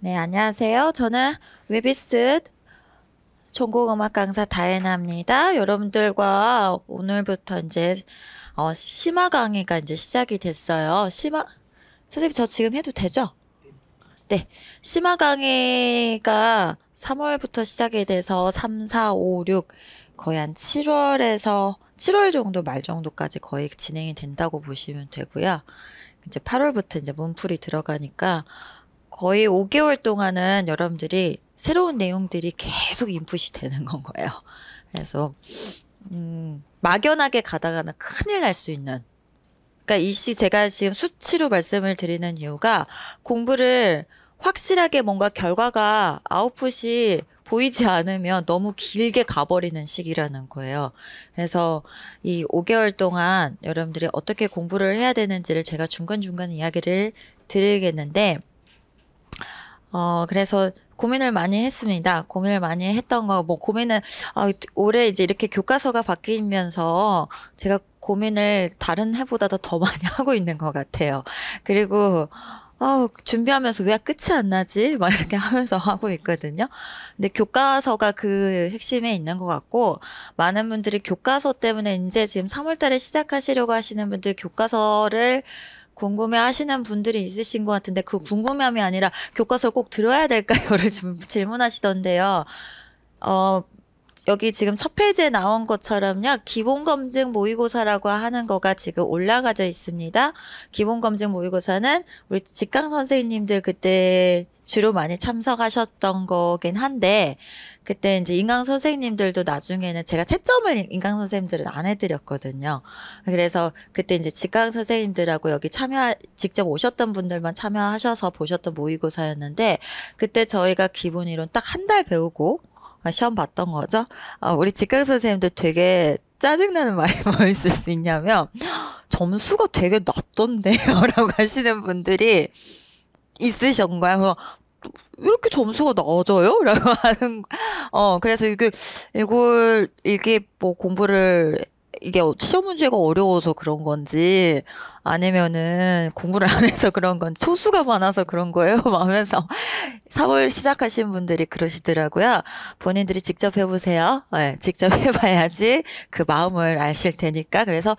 네, 안녕하세요. 저는 웨비스 전공음악 강사 다혜나입니다. 여러분들과 오늘부터 이제 심화 강의가 이제 시작이 됐어요. 선생님 저 지금 해도 되죠? 네. 심화 강의가 3월부터 시작이 돼서 3, 4, 5, 6 거의 한 7월에서 7월 정도 말 정도까지 거의 진행이 된다고 보시면 되고요. 이제 8월부터 이제 문풀이 들어가니까 거의 5개월 동안은 여러분들이 새로운 내용들이 계속 인풋이 되는 건 거예요. 그래서 막연하게 가다가는 큰일 날 수 있는. 그러니까 제가 지금 수치로 말씀을 드리는 이유가 공부를 확실하게 뭔가 결과가 아웃풋이 보이지 않으면 너무 길게 가버리는 시기라는 거예요. 그래서 이 5개월 동안 여러분들이 어떻게 공부를 해야 되는지를 제가 중간중간 이야기를 드리겠는데, 그래서 고민을 많이 했습니다. 고민을 많이 했던 거, 올해 이제 이렇게 교과서가 바뀌면서 제가 고민을 다른 해보다 더 많이 하고 있는 것 같아요. 그리고, 준비하면서 왜 끝이 안 나지? 막 이렇게 하면서 하고 있거든요. 근데 교과서가 그 핵심에 있는 것 같고, 많은 분들이 교과서 때문에 이제 지금 3월 달에 시작하시려고 하시는 분들 교과서를 궁금해 하시는 분들이 있으신 것 같은데 그 궁금함이 아니라 교과서를 꼭 들어야 될까요?를 좀 질문하시던데요. 어, 여기 지금 첫 페이지에 나온 것처럼요. 기본검증 모의고사라고 하는 거가 지금 올라가져 있습니다. 기본검증 모의고사는 우리 직강 선생님들 그때 주로 많이 참석하셨던 거긴 한데 그때 이제 인강 선생님들도 나중에는 제가 채점을 인강 선생님들은 안 해드렸거든요. 그래서 그때 이제 직강 선생님들하고 여기 직접 오셨던 분들만 참여하셔서 보셨던 모의고사였는데 그때 저희가 기본 이론 딱 한 달 배우고 시험 봤던 거죠. 우리 직강 선생님들 되게 짜증나는 말이 뭐 있을 수 있냐면 점수가 되게 낮던데요 라고 하시는 분들이 있으신 거야. 그래서 왜 이렇게 점수가 낮아요? 라고 그래서 이게 뭐 이게 시험 문제가 어려워서 그런 건지, 아니면은 공부를 안 해서 그런 건지, 초수가 많아서 그런 거예요? 막 하면서 3월 시작하신 분들이 그러시더라고요. 본인들이 직접 해보세요. 네, 직접 해봐야지 그 마음을 아실 테니까. 그래서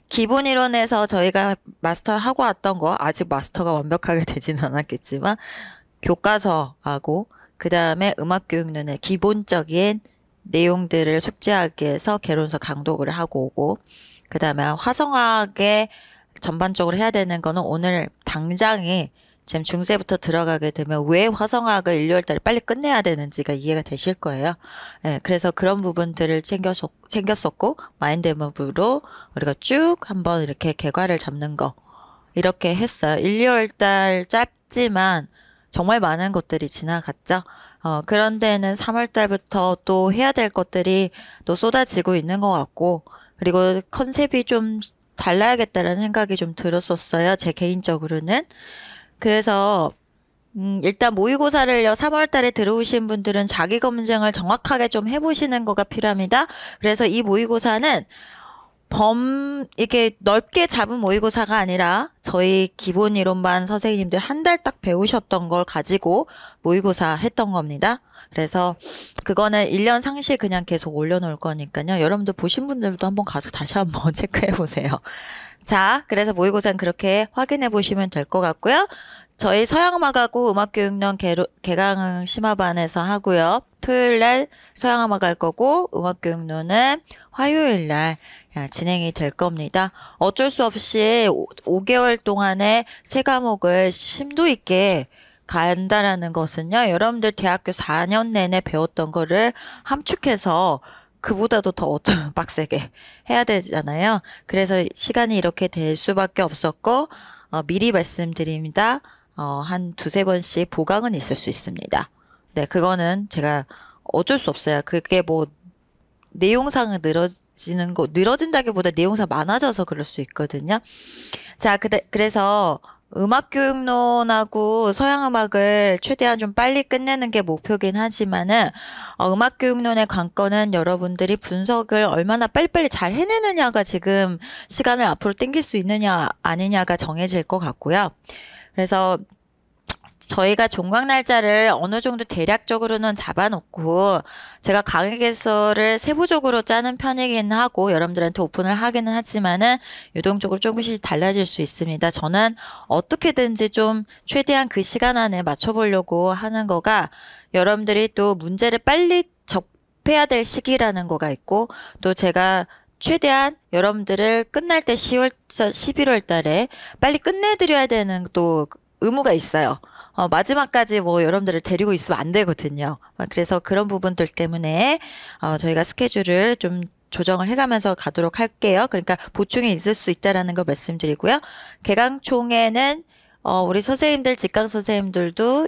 기본 이론에서 저희가 마스터하고 왔던 거, 아직 마스터가 완벽하게 되지는 않았겠지만, 교과서하고 그 다음에 음악교육론의 기본적인 내용들을 숙지하기 위해서 개론서 강독을 하고 오고 그 다음에 화성학에 전반적으로 해야 되는 거는 오늘 당장에 지금 중세부터 들어가게 되면 왜 화성학을 1, 2월 달에 빨리 끝내야 되는지가 이해가 되실 거예요. 네, 그래서 그런 부분들을 챙겼었고 마인드맵으로 우리가 쭉 한번 이렇게 개괄을 잡는 거 이렇게 했어요. 1, 2월 달 짧지만 정말 많은 것들이 지나갔죠. 그런 데는 3월 달부터 또 해야 될 것들이 또 쏟아지고 있는 것 같고, 그리고 컨셉이 좀 달라야겠다라는 생각이 좀 들었었어요. 제 개인적으로는. 그래서, 일단 모의고사를요, 3월 달에 들어오신 분들은 자기 검증을 정확하게 좀 해보시는 거가 필요합니다. 그래서 이 모의고사는 이게 넓게 잡은 모의고사가 아니라 저희 기본 이론반 선생님들 한 달 딱 배우셨던 걸 가지고 모의고사 했던 겁니다. 그래서 그거는 1년 상시 그냥 계속 올려놓을 거니까요. 여러분들 보신 분들도 한번 가서 다시 한번 체크해 보세요. 자, 그래서 모의고사는 그렇게 확인해 보시면 될 것 같고요. 저희 서양음악하고 음악교육론 개강 심화반에서 하고요. 토요일 날 서양음악 할 거고 음악교육론은 화요일 날 진행이 될 겁니다. 어쩔 수 없이 5개월 동안에 세 과목을 심도 있게 간다라는 것은요. 여러분들 대학교 4년 내내 배웠던 거를 함축해서 그보다도 더 어쩌면 빡세게 해야 되잖아요. 그래서 시간이 이렇게 될 수밖에 없었고 미리 말씀드립니다. 한 두세 번씩 보강은 있을 수 있습니다. 네, 그거는 제가 어쩔 수 없어요. 그게 뭐 내용상 늘어진다기보다 내용상 많아져서 그럴 수 있거든요. 자, 그래서 음악교육론하고 서양음악을 최대한 좀 빨리 끝내는 게 목표긴 하지만은, 음악교육론의 관건은 여러분들이 분석을 얼마나 빨리빨리 잘 해내느냐가 지금 시간을 앞으로 당길 수 있느냐, 아니냐가 정해질 것 같고요. 그래서 저희가 종강 날짜를 어느 정도 대략적으로는 잡아놓고 제가 강의 개설을 세부적으로 짜는 편이긴 하고 여러분들한테 오픈을 하기는 하지만은 유동적으로 조금씩 달라질 수 있습니다. 저는 어떻게든지 좀 최대한 그 시간 안에 맞춰보려고 하는 거가 여러분들이 또 문제를 빨리 접해야 될 시기라는 거가 있고 또 제가 최대한 여러분들을 끝날 때 11월 달에 빨리 끝내드려야 되는 또 의무가 있어요. 마지막까지 뭐 여러분들을 데리고 있으면 안 되거든요. 그래서 그런 부분들 때문에 저희가 스케줄을 좀 조정을 해가면서 가도록 할게요. 그러니까 보충이 있을 수 있다라는 걸 말씀드리고요. 개강총회는 우리 선생님들, 직강 선생님들도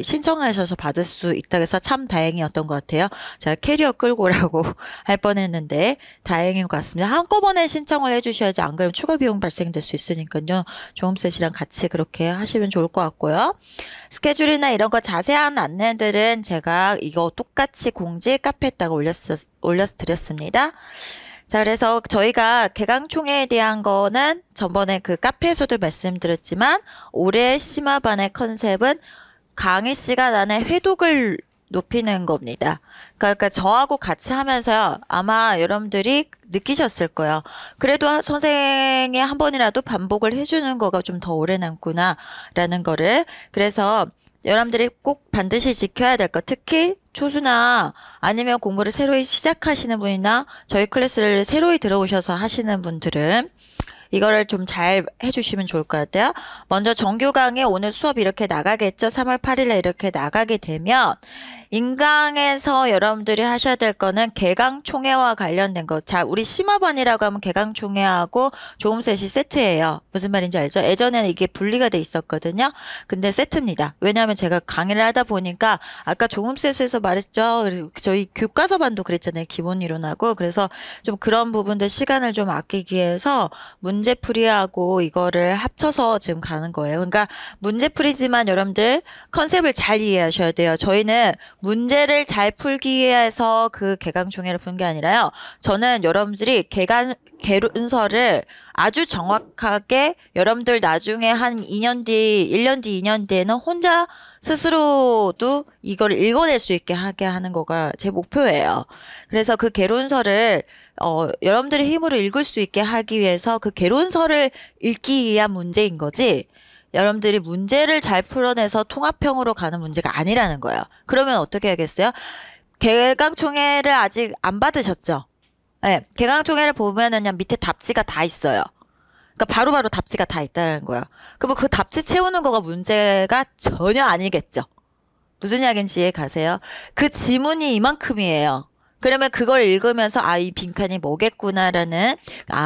신청하셔서 받을 수 있다고 해서 참 다행이었던 것 같아요. 제가 캐리어 끌고 오라고 할 뻔했는데 다행인 것 같습니다. 한꺼번에 신청을 해주셔야지 안 그러면 추가 비용 발생될 수 있으니까요. 조음셋이랑 같이 그렇게 하시면 좋을 것 같고요. 스케줄이나 이런 거 자세한 안내들은 제가 이거 똑같이 공지 카페에다가 올려드렸습니다. 자, 그래서 저희가 개강총회에 대한 거는 전번에 그 카페에서도 말씀드렸지만 올해 심화반의 컨셉은 강의 시간 안에 회독을 높이는 겁니다. 그러니까 저하고 같이 하면서요. 아마 여러분들이 느끼셨을 거예요. 그래도 선생이 한 번이라도 반복을 해주는 거가 좀 더 오래 남구나라는 거를. 그래서 여러분들이 꼭 반드시 지켜야 될 것, 특히 초수나 아니면 공부를 새로이 시작하시는 분이나 저희 클래스를 새로이 들어오셔서 하시는 분들은 이거를 좀 잘 해주시면 좋을 것 같아요. 먼저 정규 강의 오늘 수업 이렇게 나가겠죠. 3월 8일에 이렇게 나가게 되면 인강에서 여러분들이 하셔야 될 거는 개강총회와 관련된 거. 자, 우리 심화반이라고 하면 개강총회하고 조음셋이 세트예요. 무슨 말인지 알죠? 예전에는 이게 분리가 돼 있었거든요. 근데 세트입니다. 왜냐하면 제가 강의를 하다 보니까 아까 조음셋에서 말했죠. 저희 교과서반도 그랬잖아요. 기본이론하고. 그래서 좀 그런 부분들 시간을 좀 아끼기 위해서 문제풀이하고 이거를 합쳐서 지금 가는 거예요. 그러니까 문제풀이지만 여러분들 컨셉을 잘 이해하셔야 돼요. 저희는 문제를 잘 풀기 위해서 그 개강총회를 푼 게 아니라요. 저는 여러분들이 개론서를 아주 정확하게 여러분들 나중에 한 2년 뒤, 1년 뒤, 2년 뒤에는 혼자 스스로도 이걸 읽어낼 수 있게 하게 하는 거가 제 목표예요. 그래서 그 개론서를 여러분들의 힘으로 읽을 수 있게 하기 위해서 그 개론서를 읽기 위한 문제인 거지 여러분들이 문제를 잘 풀어내서 통합형으로 가는 문제가 아니라는 거예요. 그러면 어떻게 해야겠어요? 개강총회를 아직 안 받으셨죠? 네, 개강총회를 보면은 그냥 밑에 답지가 다 있어요. 그러니까 바로바로 답지가 다 있다는 거예요. 그럼 그 답지 채우는 거가 문제가 전혀 아니겠죠? 무슨 이야기인지 이해 가세요? 그 지문이 이만큼이에요. 그러면 그걸 읽으면서 이 빈칸이 뭐겠구나라는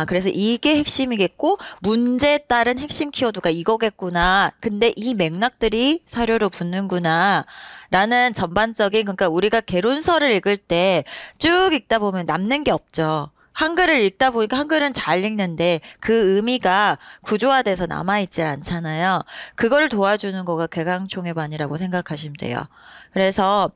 그래서 이게 핵심이겠고 문제에 따른 핵심 키워드가 이거겠구나. 근데 이 맥락들이 사료로 붙는구나. 라는 전반적인 그러니까 우리가 개론서를 읽을 때 쭉 읽다 보면 남는 게 없죠. 한글을 읽다 보니까 한글은 잘 읽는데 그 의미가 구조화돼서 남아있지 않잖아요. 그걸 도와주는 거가 개강총회반이라고 생각하시면 돼요. 그래서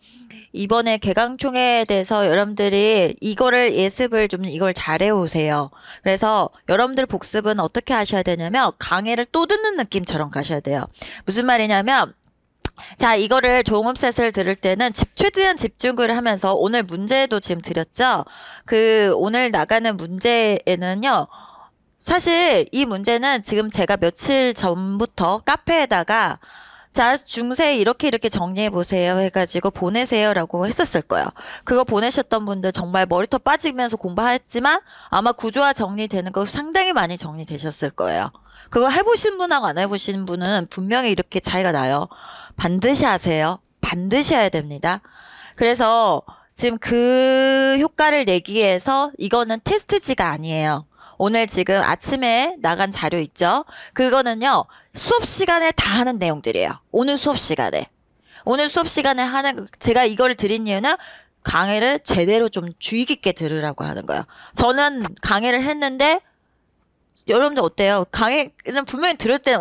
이번에 개강총회에 대해서 여러분들이 이거를 예습을 좀 이걸 잘 해오세요. 그래서 여러분들 복습은 어떻게 하셔야 되냐면 강의를 또 듣는 느낌처럼 가셔야 돼요. 무슨 말이냐면 자, 이거를 조음셋을 들을 때는 최대한 집중을 하면서 오늘 문제도 지금 드렸죠? 오늘 나가는 문제에는요, 사실 이 문제는 지금 제가 며칠 전부터 카페에다가 자, 중세 이렇게 정리해보세요 해가지고 보내세요라고 했었을 거예요. 그거 보내셨던 분들 정말 머리털 빠지면서 공부했지만 아마 구조화 정리되는 거 상당히 많이 정리되셨을 거예요. 그거 해보신 분하고 안 해보신 분은 분명히 이렇게 차이가 나요. 반드시 하세요. 반드시 해야 됩니다. 그래서 지금 그 효과를 내기 위해서 이거는 테스트지가 아니에요. 오늘 지금 아침에 나간 자료 있죠? 그거는요, 수업 시간에 다 하는 내용들이에요. 오늘 수업 시간에. 오늘 수업 시간에 제가 이걸 드린 이유는 강의를 제대로 좀 주의 깊게 들으라고 하는 거예요. 저는 강의를 했는데, 여러분들 어때요? 강의는 분명히 들을 땐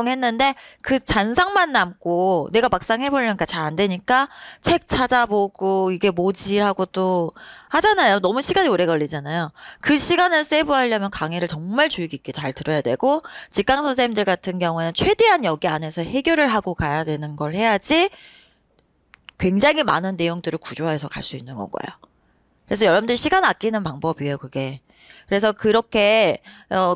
했는데 그 잔상만 남고 내가 막상 해보려니까 잘 안 되니까 책 찾아보고 이게 뭐지 하고 또 하잖아요. 너무 시간이 오래 걸리잖아요. 그 시간을 세이브하려면 강의를 정말 주의 깊게 잘 들어야 되고 직강 선생님들 같은 경우에는 최대한 여기 안에서 해결을 하고 가야 되는 걸 해야지 굉장히 많은 내용들을 구조화해서 갈 수 있는 거고요. 그래서 여러분들 시간 아끼는 방법이에요, 그게. 그래서 그렇게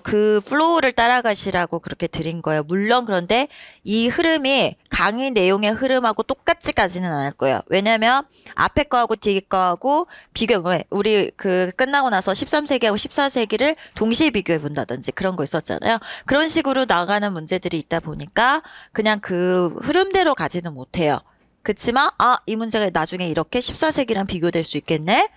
그 플로우를 따라가시라고 그렇게 드린 거예요. 물론 그런데 이 흐름이 강의 내용의 흐름하고 똑같이 가지는 않을 거예요. 왜냐면 앞에 거하고 뒤에 거하고 우리 그 끝나고 나서 13세기하고 14세기를 동시에 비교해 본다든지 그런 거 있었잖아요. 그런 식으로 나가는 문제들이 있다 보니까 그냥 그 흐름대로 가지는 못해요. 그치만 이 문제가 나중에 이렇게 14세기랑 비교될 수 있겠네?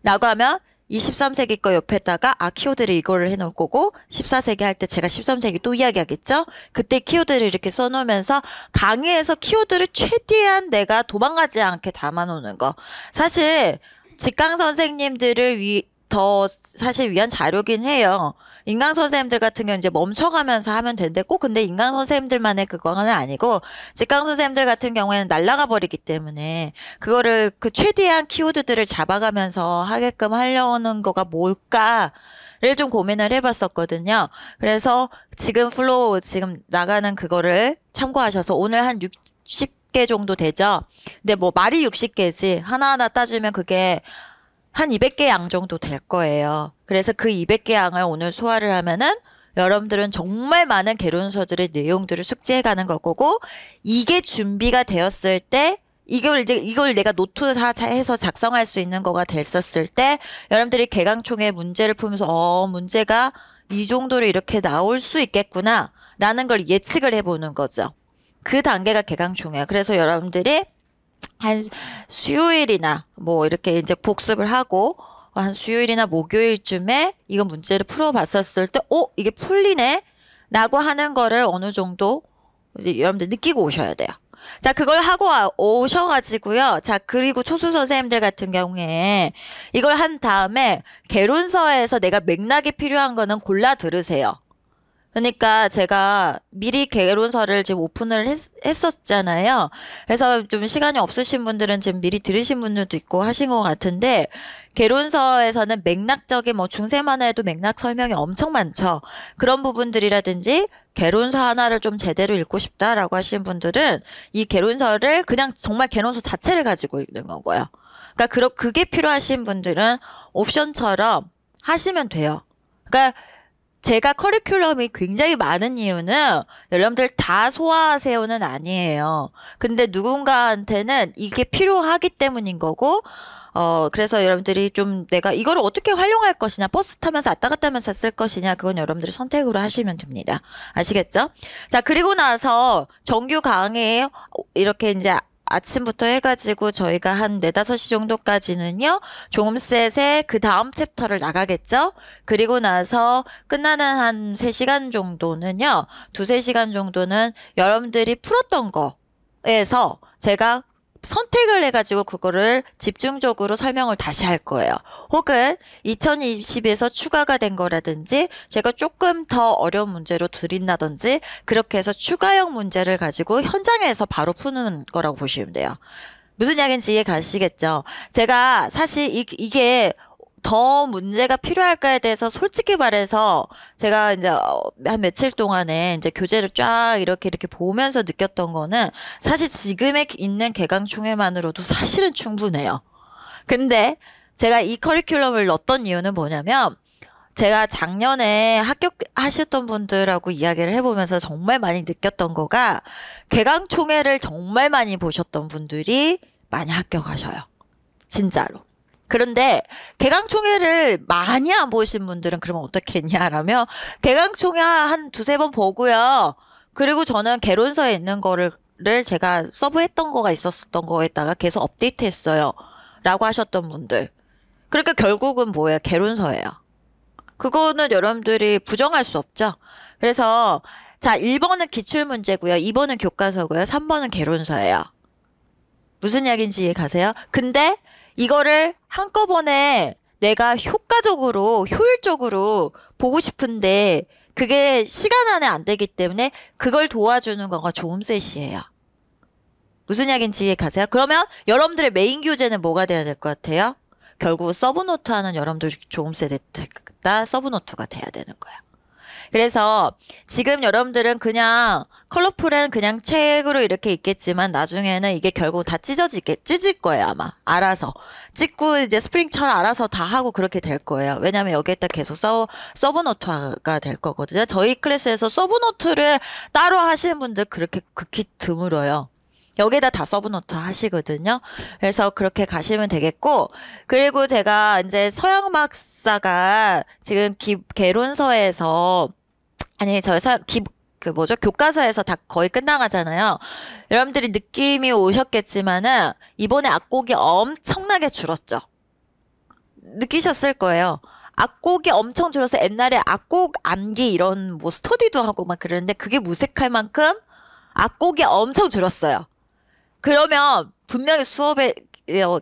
라고 하면 23세기 거 옆에다가 키워드를 이거를 해놓을 거고 14세기 할 때 제가 13세기 또 이야기하겠죠? 그때 키워드를 이렇게 써놓으면서 강의에서 키워드를 최대한 내가 도망가지 않게 담아놓는 거. 사실 직강 선생님들을 더 사실 위한 자료긴 해요. 인강 선생님들 같은 경우는 이제 멈춰가면서 하면 되는데 꼭 근데 인강 선생님들만의 그거는 아니고 직강 선생님들 같은 경우에는 날아가 버리기 때문에 그거를 그 최대한 키워드들을 잡아가면서 하게끔 하려는 거가 뭘까를 좀 고민을 해봤었거든요. 그래서 지금 플로우 지금 나가는 그거를 참고하셔서 오늘 한 60개 정도 되죠. 근데 뭐 말이 60개지 하나하나 따지면 그게 한 200개 양 정도 될 거예요. 그래서 그 200개 양을 오늘 소화를 하면은 여러분들은 정말 많은 개론서들의 내용들을 숙지해 가는 걸 거고 이게 준비가 되었을 때 이걸 내가 노트해서 작성할 수 있는 거가 됐었을 때 여러분들이 개강총회 문제를 풀면서 문제가 이 정도로 이렇게 나올 수 있겠구나 라는 걸 예측을 해보는 거죠. 그 단계가 개강총회예요. 그래서 여러분들이 한 수요일이나 뭐 이렇게 이제 복습을 하고 한 수요일이나 목요일쯤에 이거 문제를 풀어봤었을 때 이게 풀리네 라고 하는 거를 어느 정도 이제 여러분들 느끼고 오셔야 돼요. 자, 그걸 하고 오셔가지고요. 자, 그리고 초수 선생님들 같은 경우에 이걸 한 다음에 개론서에서 내가 맥락이 필요한 거는 골라 들으세요. 그러니까 제가 미리 개론서를 지금 오픈을 했었잖아요. 그래서 좀 시간이 없으신 분들은 지금 미리 들으신 분들도 있고 하신 것 같은데 개론서에서는 맥락적인 뭐 중세만 해도 맥락 설명이 엄청 많죠. 그런 부분들이라든지 개론서 하나를 좀 제대로 읽고 싶다라고 하시는 분들은 이 개론서를 그냥 정말 개론서 자체를 가지고 읽는 거고요. 그러니까 그게 필요하신 분들은 옵션처럼 하시면 돼요. 그러니까 제가 커리큘럼이 굉장히 많은 이유는 여러분들 다 소화하세요는 아니에요. 근데 누군가한테는 이게 필요하기 때문인 거고, 그래서 여러분들이 좀 내가 이거를 어떻게 활용할 것이냐, 버스 타면서 왔다 갔다 하면서 쓸 것이냐, 그건 여러분들이 선택으로 하시면 됩니다. 아시겠죠? 자, 그리고 나서 정규 강의 이렇게 이제 아침부터 해가지고 저희가 한 4, 5시 정도까지는요, 종음셋의 그 다음 챕터를 나가겠죠? 그리고 나서 끝나는 한 3시간 정도는요, 2, 3시간 정도는 여러분들이 풀었던 거에서 제가 선택을 해가지고 그거를 집중적으로 설명을 다시 할 거예요. 혹은 2020에서 추가가 된 거라든지 제가 조금 더 어려운 문제로 드린다든지 그렇게 해서 추가형 문제를 가지고 현장에서 바로 푸는 거라고 보시면 돼요. 무슨 이야기인지 이해 가시겠죠? 제가 사실 이게 더 문제가 필요할까에 대해서 솔직히 말해서 제가 이제 한 며칠 동안에 이제 교재를 쫙 이렇게 보면서 느꼈던 거는 사실 지금에 있는 개강총회만으로도 사실은 충분해요. 근데 제가 이 커리큘럼을 넣었던 이유는 뭐냐면 제가 작년에 합격하셨던 분들하고 이야기를 해보면서 정말 많이 느꼈던 거가 개강총회를 정말 많이 보셨던 분들이 많이 합격하셔요. 진짜로. 그런데 개강총회를 많이 안 보신 분들은 그러면 어떻게 했냐라면 개강총회 한 2-3번 보고요. 그리고 저는 개론서에 있는 거를 제가 서브했던 거가 있었던 거에다가 계속 업데이트했어요. 라고 하셨던 분들. 그러니까 결국은 뭐예요? 개론서예요. 그거는 여러분들이 부정할 수 없죠. 그래서 자 1번은 기출문제고요. 2번은 교과서고요. 3번은 개론서예요. 무슨 이야기인지 이해 가세요? 근데 이거를 한꺼번에 내가 효율적으로 보고 싶은데 그게 시간 안에 안 되기 때문에 그걸 도와주는 거가 조음셋이에요. 무슨 이야기인지 이해 가세요? 그러면 여러분들의 메인 교재는 뭐가 돼야 될 것 같아요? 결국 서브노트 하는 여러분들 조음셋에다 서브노트가 돼야 되는 거예요. 그래서 지금 여러분들은 그냥 컬러풀한 그냥 책으로 이렇게 있겠지만 나중에는 이게 결국 다 찢을 거예요, 아마. 알아서. 찢고 이제 스프링처럼 알아서 다 하고 그렇게 될 거예요. 왜냐면 여기에다 계속 서브노트가 될 거거든요. 저희 클래스에서 서브노트를 따로 하시는 분들 그렇게 극히 드물어요. 여기에다 다 서브노트 하시거든요. 그래서 그렇게 가시면 되겠고, 그리고 제가 이제 서양 박사가 지금 개론서에서, 아니, 교과서에서 다 거의 끝나가잖아요. 여러분들이 느낌이 오셨겠지만은, 이번에 악곡이 엄청나게 줄었죠. 느끼셨을 거예요. 악곡이 엄청 줄어서 옛날에 악곡 암기 이런 뭐 스터디도 하고 막 그러는데 그게 무색할 만큼 악곡이 엄청 줄었어요. 그러면 분명히 수업에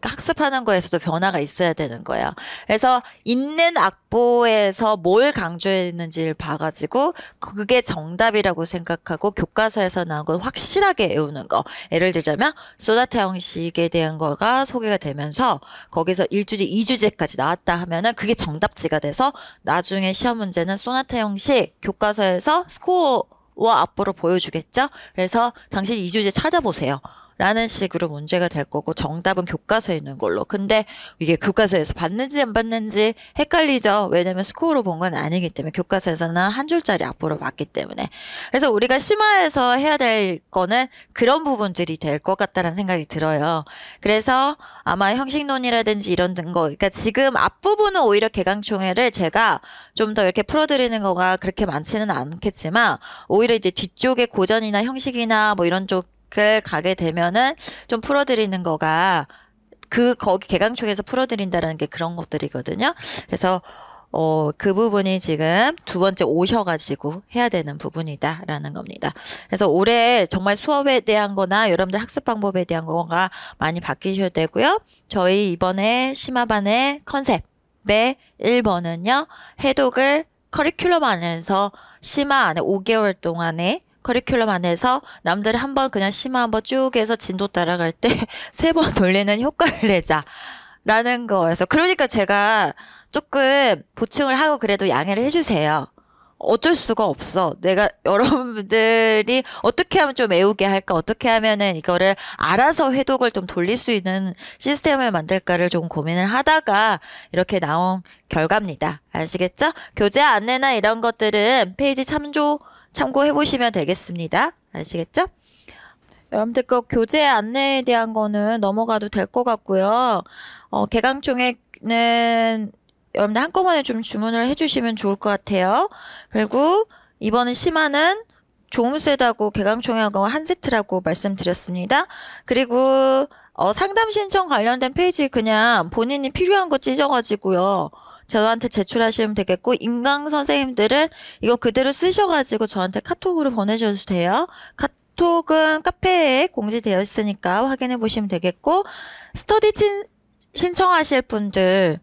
학습하는 거에서도 변화가 있어야 되는 거예요. 그래서 있는 악보에서 뭘 강조했는지를 봐가지고 그게 정답이라고 생각하고 교과서에서 나온 걸 확실하게 외우는 거. 예를 들자면 소나타 형식에 대한 거가 소개가 되면서 거기서 1주제, 2주제까지 나왔다 하면은 그게 정답지가 돼서 나중에 시험 문제는 소나타 형식 교과서에서 스코어와 악보로 보여주겠죠. 그래서 당신 2주제 찾아보세요. 라는 식으로 문제가 될 거고 정답은 교과서에 있는 걸로. 근데 이게 교과서에서 봤는지 안 봤는지 헷갈리죠. 왜냐면 스코어로 본 건 아니기 때문에 교과서에서는 한 줄짜리 앞으로 봤기 때문에. 그래서 우리가 심화해서 해야 될 거는 그런 부분들이 될 것 같다는 생각이 들어요. 그래서 아마 형식론이라든지 이런 거, 그러니까 지금 앞부분은 오히려 개강총회를 제가 좀 더 이렇게 풀어드리는 거가 그렇게 많지는 않겠지만 오히려 이제 뒤쪽에 고전이나 형식이나 뭐 이런 쪽 을 가게 되면은 좀 풀어드리는 거가 거기 개강총에서 풀어드린다라는 게 그런 것들이거든요. 그래서 그 부분이 지금 두 번째 오셔가지고 해야 되는 부분이다라는 겁니다. 그래서 올해 정말 수업에 대한 거나 여러분들 학습 방법에 대한 거가 많이 바뀌셔야 되고요. 저희 이번에 심화반의 컨셉의 1번은요. 해독을 커리큘럼 안에서 심화 안에 5개월 동안에 커리큘럼 안에서 남들이 한번 그냥 심화 한번 쭉 해서 진도 따라갈 때 3번 돌리는 효과를 내자라는 거여서 그러니까 제가 조금 보충을 하고 그래도 양해를 해주세요. 어쩔 수가 없어. 내가 여러분들이 어떻게 하면 좀 외우게 할까? 어떻게 하면은 이거를 알아서 회독을 좀 돌릴 수 있는 시스템을 만들까를 좀 고민을 하다가 이렇게 나온 결과입니다. 아시겠죠? 교재 안내나 이런 것들은 페이지 참고해 보시면 되겠습니다. 아시겠죠? 여러분들 거 교재 안내에 대한 거는 넘어가도 될 것 같고요. 개강총회는 여러분들 한꺼번에 좀 주문을 해주시면 좋을 것 같아요. 그리고 이번은 심화는 조음셋하고 개강총회하고 한 세트라고 말씀드렸습니다. 그리고 상담 신청 관련된 페이지 그냥 본인이 필요한 거 찢어가지고요. 저한테 제출하시면 되겠고 인강 선생님들은 이거 그대로 쓰셔가지고 저한테 카톡으로 보내셔도 돼요. 카톡은 카페에 공지되어 있으니까 확인해 보시면 되겠고 스터디 신청하실 분들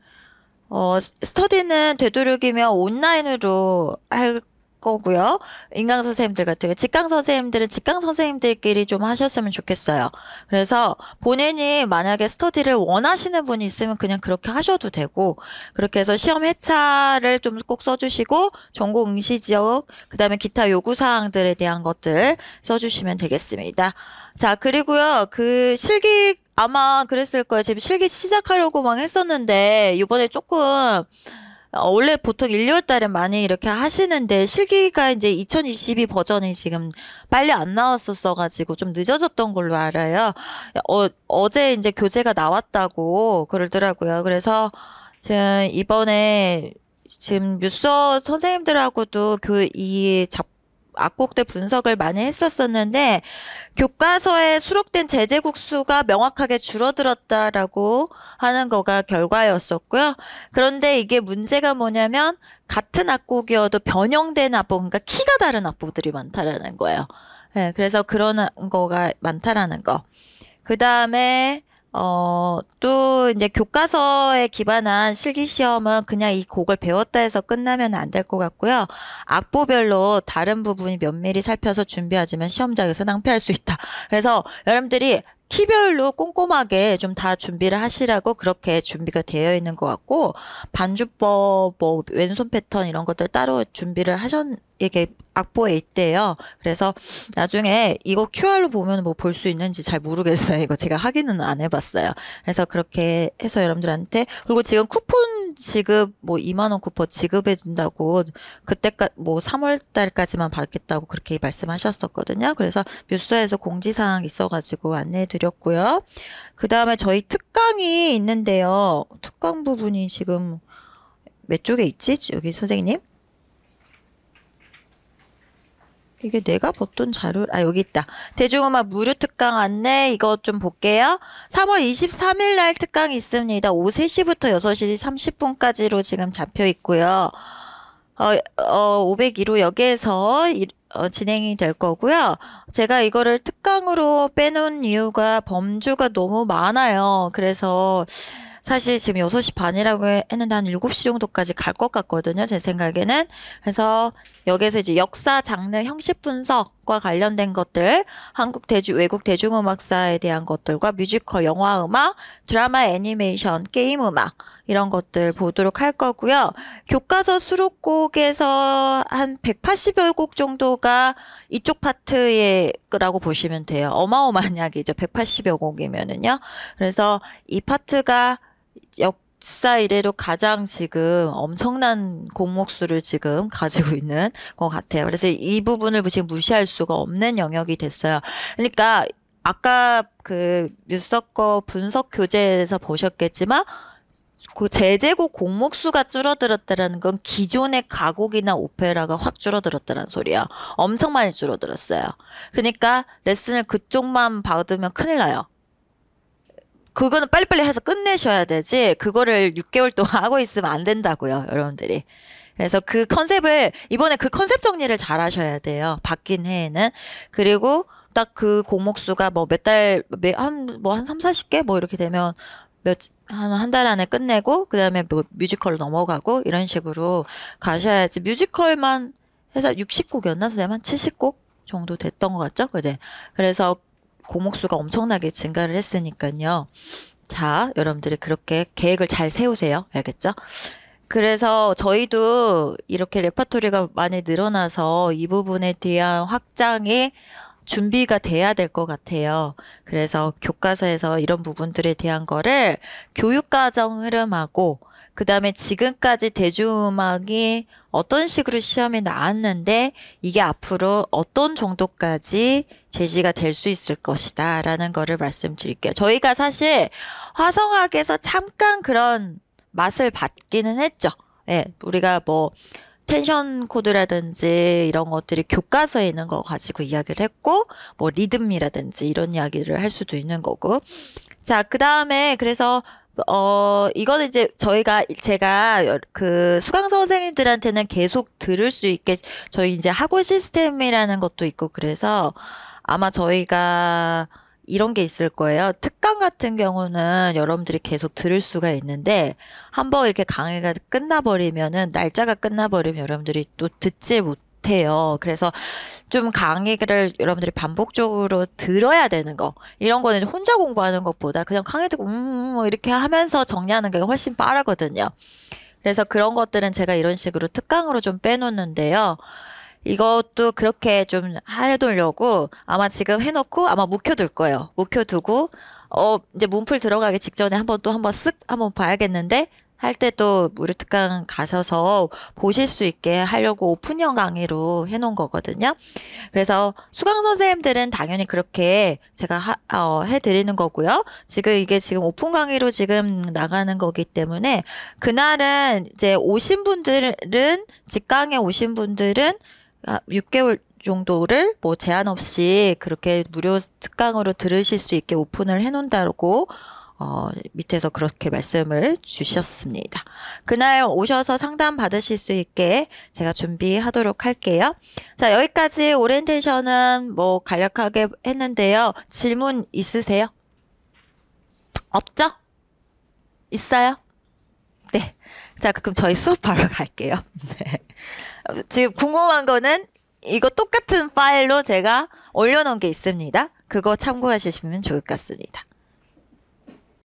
스터디는 되도록이면 온라인으로 할 거고요. 인강 선생님들 같은 경우 직강 선생님들은 직강 선생님들끼리 좀 하셨으면 좋겠어요. 그래서 본인이 만약에 스터디를 원하시는 분이 있으면 그냥 그렇게 하셔도 되고 그렇게 해서 시험 회차를 좀 꼭 써주시고 전공 응시 지역 그다음에 기타 요구사항들에 대한 것들 써주시면 되겠습니다. 자 그리고요 그 실기 아마 그랬을 거예요. 지금 실기 시작하려고 막 했었는데 이번에 조금 원래 보통 1, 2월 달에 많이 이렇게 하시는데 실기가 이제 2022 버전이 지금 빨리 안 나왔었어가지고 좀 늦어졌던 걸로 알아요. 어제 이제 교재가 나왔다고 그러더라고요. 그래서 지금 이번에 지금 뮤서 선생님들하고도 악곡들 분석을 많이 했었었는데 교과서에 수록된 제제국 수가 명확하게 줄어들었다라고 하는 거가 결과였었고요. 그런데 이게 문제가 뭐냐면 같은 악곡이어도 변형된 악곡, 그러니까 키가 다른 악곡들이 많다라는 거예요. 네, 그래서 그런 거가 많다라는 거. 그 다음에 또 이제 교과서에 기반한 실기시험은 그냥 이 곡을 배웠다 해서 끝나면 안 될 것 같고요. 악보별로 다른 부분이 면밀히 살펴서 준비하지만 시험장에서 낭피할 수 있다. 그래서 여러분들이 키별로 꼼꼼하게 좀 다 준비를 하시라고 그렇게 준비가 되어 있는 것 같고, 반주법, 뭐 왼손 패턴 이런 것들 따로 준비를 이게 악보에 있대요. 그래서 나중에 이거 QR로 보면 뭐 볼 수 있는지 잘 모르겠어요. 이거 제가 확인은 안 해봤어요. 그래서 그렇게 해서 여러분들한테, 그리고 지금 쿠폰 지급 뭐 2만 원 쿠폰 지급해 준다고 그때까지 뭐 3월 달까지만 받겠다고 그렇게 말씀하셨었거든요. 그래서 뉴스에서 공지사항 있어가지고 안내해 드렸고요. 그 다음에 저희 특강이 있는데요. 특강 부분이 지금 몇 쪽에 있지? 여기 선생님? 이게 내가 봤던 자료, 여기 있다. 대중음악 무료 특강 안내, 이거 좀 볼게요. 3월 23일 날 특강이 있습니다. 오후 3시부터 6시 30분까지로 지금 잡혀 있고요. 501호 역에서 진행이 될 거고요. 제가 이거를 특강으로 빼놓은 이유가 범주가 너무 많아요. 그래서 사실 지금 6시 반이라고 했는데 한 7시 정도까지 갈 것 같거든요. 제 생각에는. 그래서 여기서 이제 역사, 장르, 형식 분석과 관련된 것들, 외국 대중음악사에 대한 것들과 뮤지컬, 영화 음악, 드라마, 애니메이션, 게임 음악 이런 것들 보도록 할 거고요. 교과서 수록곡에서 한 180여 곡 정도가 이쪽 파트라고 보시면 돼요. 어마어마한 양이죠. 180여 곡이면은요. 그래서 이 파트가 역사 이래로 가장 지금 엄청난 곡목수를 지금 가지고 있는 것 같아요. 그래서 이 부분을 지금 무시할 수가 없는 영역이 됐어요. 그러니까 아까 그 뉴스거 분석 교재에서 보셨겠지만 그 제재곡 곡목수가 줄어들었다라는 건 기존의 가곡이나 오페라가 확 줄어들었다는 소리야. 엄청 많이 줄어들었어요. 그러니까 레슨을 그쪽만 받으면 큰일 나요. 그거는 빨리빨리 해서 끝내셔야 되지, 그거를 6개월 동안 하고 있으면 안 된다고요, 여러분들이. 그래서 그 컨셉을, 이번에 그 컨셉 정리를 잘 하셔야 돼요. 바뀐 해에는. 그리고 딱 그 곡목수가 뭐 한 3, 40개? 뭐 이렇게 되면 한 달 안에 끝내고, 그 다음에 뭐 뮤지컬로 넘어가고, 이런 식으로 가셔야지. 뮤지컬만 해서 60곡이었나? 선생님 한 70곡 정도 됐던 것 같죠? 네. 그래서 곡목수가 엄청나게 증가를 했으니까요. 자, 여러분들이 그렇게 계획을 잘 세우세요. 알겠죠? 그래서 저희도 이렇게 레퍼토리가 많이 늘어나서 이 부분에 대한 확장이 준비가 돼야 될 것 같아요. 그래서 교과서에서 이런 부분들에 대한 거를 교육과정 흐름하고, 그 다음에 지금까지 대중음악이 어떤 식으로 시험에 나왔는데 이게 앞으로 어떤 정도까지 제시가 될 수 있을 것이다 라는 거를 말씀드릴게요. 저희가 사실 화성학에서 잠깐 그런 맛을 받기는 했죠. 예, 우리가 뭐 텐션 코드라든지 이런 것들이 교과서에 있는 거 가지고 이야기를 했고, 뭐 리듬이라든지 이런 이야기를 할 수도 있는 거고. 자, 그 다음에 그래서 이거는 이제 제가 그 수강 선생님들한테는 계속 들을 수 있게 저희 이제 학원 시스템이라는 것도 있고, 그래서 아마 저희가 이런 게 있을 거예요. 특강 같은 경우는 여러분들이 계속 들을 수가 있는데, 한번 이렇게 강의가 날짜가 끝나버리면 여러분들이 또 듣지 못해요. 그래서 좀 강의를 여러분들이 반복적으로 들어야 되는 거, 이런 거는 혼자 공부하는 것보다 그냥 강의 듣고 뭐 이렇게 하면서 정리하는 게 훨씬 빠르거든요. 그래서 그런 것들은 제가 이런 식으로 특강으로 좀 빼놓는데요. 이것도 그렇게 좀 해두려고 아마 지금 해놓고 아마 묵혀둘 거예요. 묵혀두고 이제 문풀 들어가기 직전에 한번 한번 봐야겠는데, 할 때 또 무료 특강 가셔서 보실 수 있게 하려고 오픈형 강의로 해놓은 거거든요. 그래서 수강 선생님들은 당연히 그렇게 제가 해드리는 거고요. 이게 지금 오픈 강의로 지금 나가는 거기 때문에, 그날은 이제 직강에 오신 분들은 6개월 정도를 뭐 제한 없이 그렇게 무료 특강으로 들으실 수 있게 오픈을 해놓는다고 밑에서 그렇게 말씀을 주셨습니다. 그날 오셔서 상담 받으실 수 있게 제가 준비하도록 할게요. 자, 여기까지 오리엔테이션은 뭐 간략하게 했는데요. 질문 있으세요? 없죠? 있어요? 네. 자, 그럼 저희 수업 바로 갈게요. 네. 지금 궁금한 거는 이거 똑같은 파일로 제가 올려놓은 게 있습니다. 그거 참고하시면 좋을 것 같습니다.